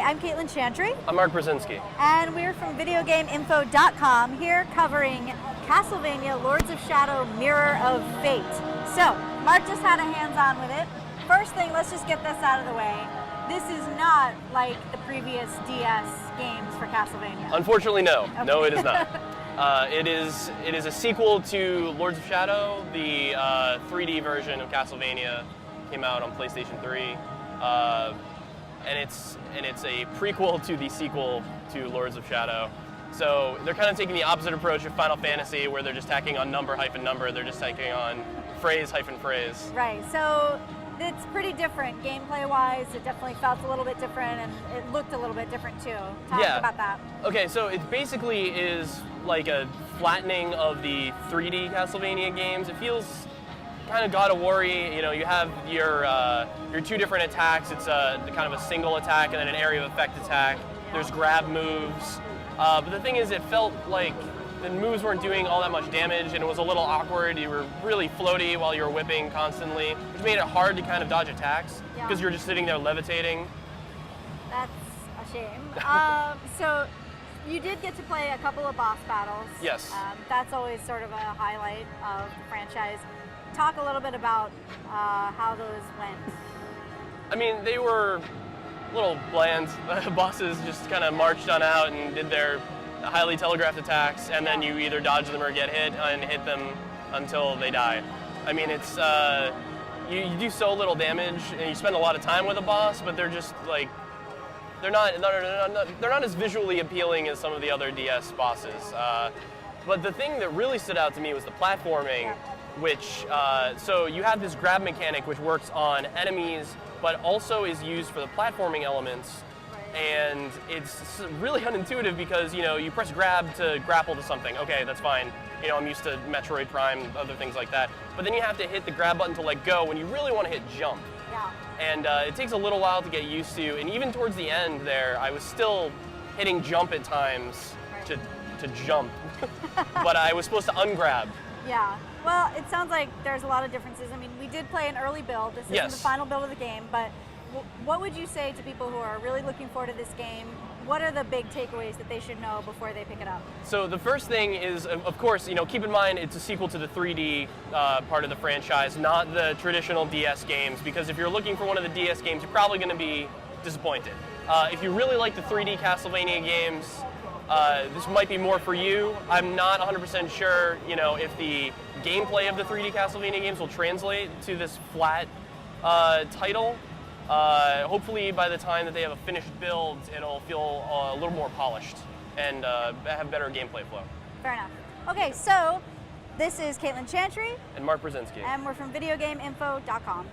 I'm Caitlin Chantry. I'm Mark Brzezinski. And we're from VideoGameInfo.com here covering Castlevania Lords of Shadow Mirror of Fate. So, Mark just had a hands-on with it. First thing, let's just get this out of the way. This is not like the previous DS games for Castlevania. Unfortunately, no. Okay. No, it is not. It is a sequel to Lords of Shadow. The 3D version of Castlevania came out on PlayStation 3. And it's a prequel to the sequel to Lords of Shadow. So they're kind of taking the opposite approach of Final Fantasy, where they're just tacking on number hyphen number. They're just tacking on phrase hyphen phrase. Right. So it's pretty different gameplay-wise. It definitely felt a little bit different, and it looked a little bit different too. Talk about that. Okay, so it basically is like a flattening of the 3D Castlevania games. It feels kind of God of War-y. You know, you have your two different attacks. It's kind of a single attack and then an area of effect attack. There's grab moves. But the thing is, it felt like the moves weren't doing all that much damage, and it was a little awkward. You were really floaty while you were whipping constantly, which made it hard to kind of dodge attacks because you're just sitting there levitating. That's a shame. So you did get to play a couple of boss battles. Yes. That's always sort of a highlight of the franchise. Talk a little bit about how those went. I mean, they were little bland. Bosses just kind of marched on out and did their highly telegraphed attacks, and then you either dodge them or get hit and hit them until they die. I mean, it's you do so little damage, and you spend a lot of time with a boss, but they're just like they're not as visually appealing as some of the other DS bosses. But the thing that really stood out to me was the platforming, which so you have this grab mechanic which works on enemies, but also is used for the platforming elements. And it's really unintuitive because, you know, you press grab to grapple to something. Okay, that's fine. You know, I'm used to Metroid Prime, other things like that. But then you have to hit the grab button to let go when you really want to hit jump. Yeah. And it takes a little while to get used to. And even towards the end there, I was still hitting jump at times to jump. But I was supposed to ungrab. Yeah. Well, it sounds like there's a lot of differences. I mean, we did play an early build. This isn't the final build of the game, but what would you say to people who are really looking forward to this game? What are the big takeaways that they should know before they pick it up? So the first thing is, of course, you know, keep in mind it's a sequel to the 3D part of the franchise, not the traditional DS games, because if you're looking for one of the DS games, you're probably going to be disappointed. If you really like the 3D Castlevania games, this might be more for you. I'm not 100% sure, you know, if the gameplay of the 3D Castlevania games will translate to this flat title. Hopefully by the time that they have a finished build, it'll feel a little more polished and have better gameplay flow. Fair enough. Okay, so this is Caitlin Chantry. And Mark Brzezinski. And we're from VideoGameInfo.com.